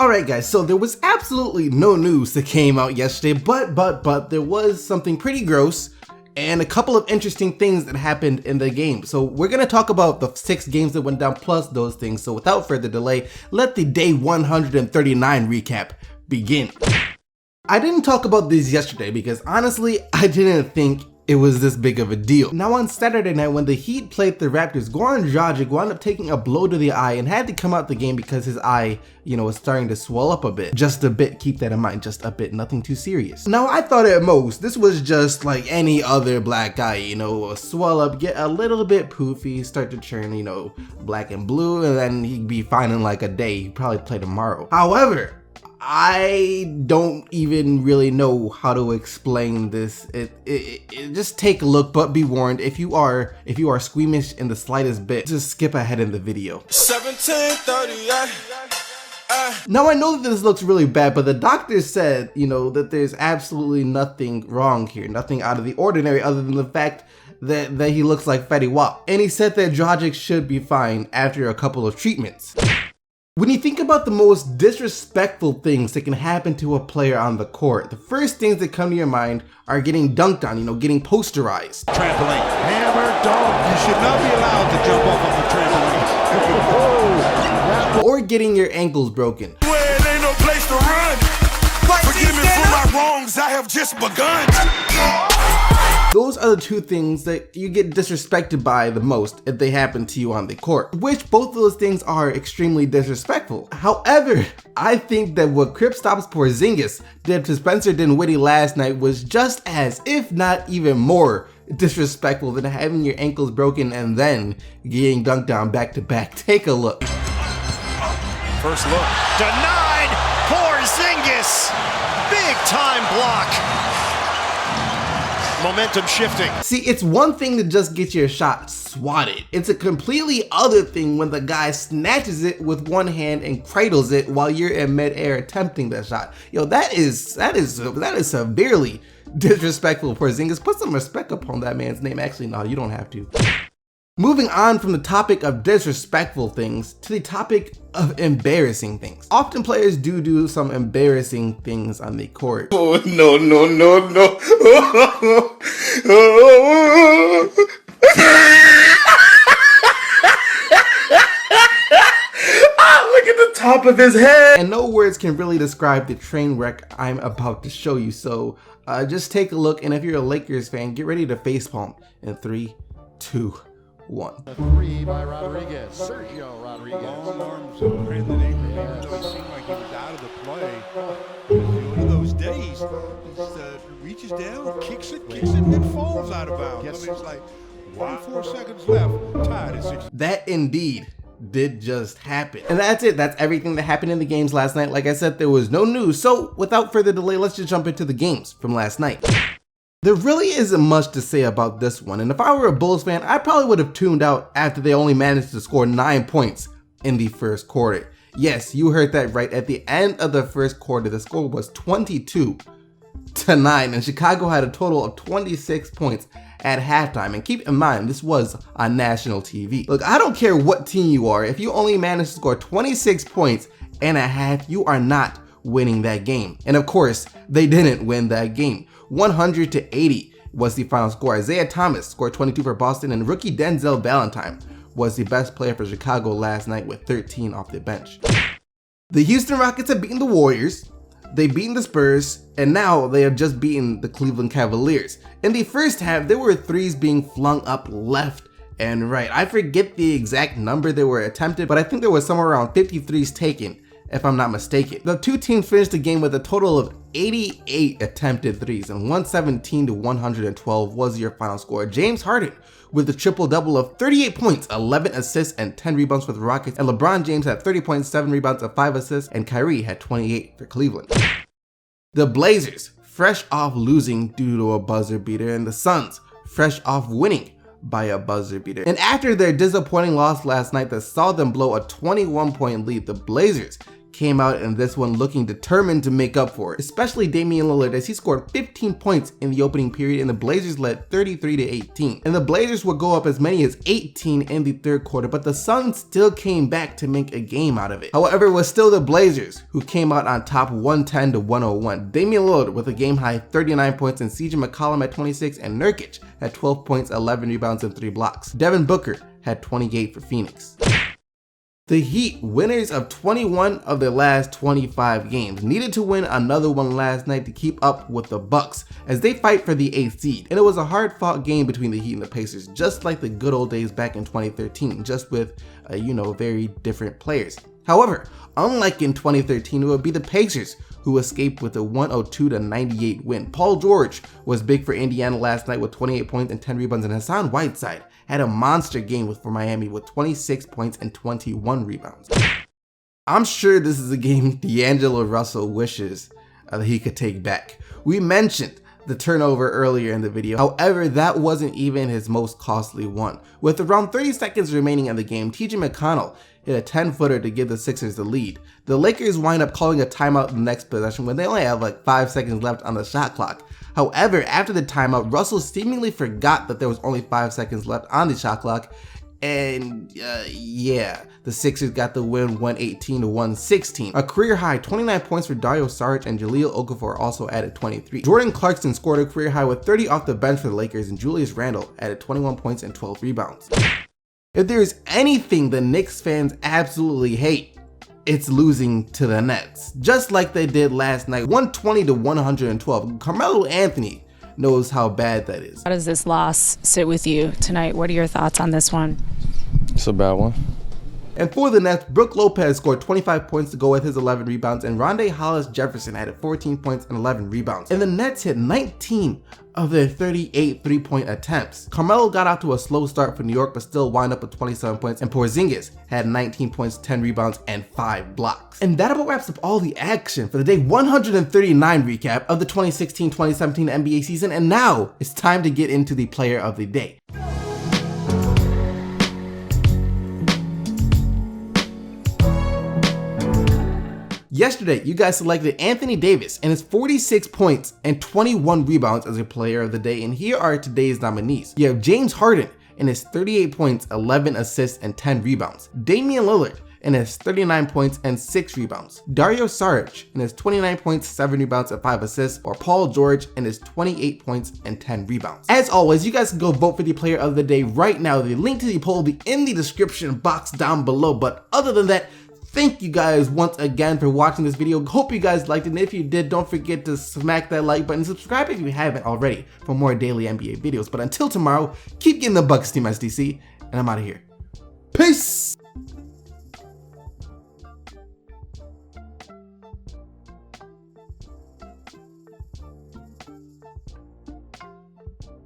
Alright guys, so there was absolutely no news that came out yesterday, but there was something pretty gross and a couple of interesting things that happened in the game. So we're going to talk about the 6 games that went down plus those things. So without further delay, let the day 139 recap begin. I didn't talk about these yesterday because honestly, I didn't think it was this big of a deal. Now on Saturday night when the Heat played the Raptors, Goran Dragic wound up taking a blow to the eye and had to come out the game because his eye, was starting to swell up a bit. Just a bit, keep that in mind, just a bit, nothing too serious. Now I thought at most, this was just like any other black eye, swell up, get a little bit poofy, start to turn, black and blue, and then he'd be fine in like a day. He'd probably play tomorrow. However, I don't even really know how to explain this. Just take a look, but be warned, if you are squeamish in the slightest bit, just skip ahead in the video. 1738. Now I know that this looks really bad, but the doctor said, that there's absolutely nothing wrong here, nothing out of the ordinary other than the fact that he looks like Fetty Wap. And he said that Dragic should be fine after a couple of treatments. When you think about the most disrespectful things that can happen to a player on the court, the first things that come to your mind are getting dunked on, getting posterized. Trampoline. Hammer dunk. You should not be allowed to jump off of a trampoline. Or getting your ankles broken. Well, it ain't no place to run. Forgive me for my wrongs, I have just begun. Those are the two things that you get disrespected by the most if they happen to you on the court, which both of those things are extremely disrespectful. However, I think that what Kristaps Porzingis did to Spencer Dinwiddie last night was just as, if not even more, disrespectful than having your ankles broken and then getting dunked on back to back. Take a look. First look. Denied! Porzingis! Big time block! Momentum shifting. See, it's one thing to just get your shot swatted. It's a completely other thing when the guy snatches it with one hand and cradles it while you're in midair attempting that shot. That is severely disrespectful. Porzingis, put some respect upon that man's name. Actually, no, you don't have to. Moving on from the topic of disrespectful things to the topic of embarrassing things. Often players do some embarrassing things on the court. Oh, no. Look at the top of his head. And no words can really describe the train wreck I'm about to show you. So just take a look, and if you're a Lakers fan, get ready to facepalm in 3, 2, 1. A 3 by Rodriguez. Sergio Rodriguez. Long arms of Brandon Ingram, even though it seemed like he was out of the play. One of those days, he reaches down, kicks it, and then falls out of bounds. Yes. I mean, it's like 4 seconds left, tied at 6. That indeed did just happen. And that's it. That's everything that happened in the games last night. Like I said, there was no news. So without further delay, let's just jump into the games from last night. There really isn't much to say about this one, and if I were a Bulls fan, I probably would have tuned out after they only managed to score 9 points in the first quarter. Yes, you heard that right. At the end of the first quarter, the score was 22-9, and Chicago had a total of 26 points at halftime. And keep in mind, this was on national TV. Look, I don't care what team you are. If you only managed to score 26 points and a half, you are not winning that game. And of course, they didn't win that game. 100-80 was the final score. Isaiah Thomas scored 22 for Boston, and rookie Denzel Valentine was the best player for Chicago last night with 13 off the bench. The Houston Rockets have beaten the Warriors, they've beaten the Spurs, and now they have just beaten the Cleveland Cavaliers. In the first half, there were threes being flung up left and right. I forget the exact number that were attempted, but I think there was somewhere around 50 threes taken, if I'm not mistaken. The two teams finished the game with a total of 88 attempted threes, and 117-112 was your final score. James Harden with a triple-double of 38 points, 11 assists, and 10 rebounds for the Rockets, and LeBron James had 30 points, 7 rebounds, and 5 assists, and Kyrie had 28 for Cleveland. The Blazers, fresh off losing due to a buzzer beater, and the Suns, fresh off winning by a buzzer beater. And after their disappointing loss last night that saw them blow a 21-point lead, the Blazers came out in this one looking determined to make up for it, especially Damian Lillard, as he scored 15 points in the opening period and the Blazers led 33-18. And the Blazers would go up as many as 18 in the third quarter, but the Suns still came back to make a game out of it. However, it was still the Blazers who came out on top 110-101. Damian Lillard with a game high 39 points and CJ McCollum at 26 and Nurkic had 12 points, 11 rebounds and 3 blocks. Devin Booker had 28 for Phoenix. The Heat, winners of 21 of their last 25 games, needed to win another one last night to keep up with the Bucks as they fight for the 8th seed. And it was a hard-fought game between the Heat and the Pacers, just like the good old days back in 2013, just with, very different players. However, unlike in 2013, it would be the Pacers who escaped with a 102-98 win. Paul George was big for Indiana last night with 28 points and 10 rebounds, and Hassan Whiteside had a monster game for Miami with 26 points and 21 rebounds. I'm sure this is a game D'Angelo Russell wishes that he could take back. We mentioned the turnover earlier in the video, however, that wasn't even his most costly one. With around 30 seconds remaining in the game, TJ McConnell hit a 10-footer to give the Sixers the lead. The Lakers wind up calling a timeout in the next possession when they only have like 5 seconds left on the shot clock. However, after the timeout, Russell seemingly forgot that there was only 5 seconds left on the shot clock, and the Sixers got the win 118-116. A career high 29 points for Dario Saric and Jahlil Okafor also added 23. Jordan Clarkson scored a career high with 30 off the bench for the Lakers, and Julius Randle added 21 points and 12 rebounds. If there's anything the Knicks fans absolutely hate, it's losing to the Nets, just like they did last night, 120-112. Carmelo Anthony knows how bad that is. How does this loss sit with you tonight? What are your thoughts on this one? It's a bad one. And for the Nets, Brook Lopez scored 25 points to go with his 11 rebounds, and Rondae Hollis-Jefferson added 14 points and 11 rebounds. And the Nets hit 19 of their 38 three-point attempts. Carmelo got out to a slow start for New York, but still wound up with 27 points, and Porzingis had 19 points, 10 rebounds, and 5 blocks. And that about wraps up all the action for the day 139 recap of the 2016-2017 NBA season, and now it's time to get into the player of the day. Yesterday, you guys selected Anthony Davis and his 46 points and 21 rebounds as your player of the day, and here are today's nominees. You have James Harden and his 38 points, 11 assists, and 10 rebounds. Damian Lillard and his 39 points and 6 rebounds. Dario Saric and his 29 points, 7 rebounds, and 5 assists, or Paul George and his 28 points and 10 rebounds. As always, you guys can go vote for the player of the day right now. The link to the poll will be in the description box down below, but other than that, thank you guys once again for watching this video. Hope you guys liked it, and if you did, don't forget to smack that like button, subscribe if you haven't already for more daily NBA videos. But until tomorrow, keep getting the Bucks, Team SDC, and I'm out of here. Peace!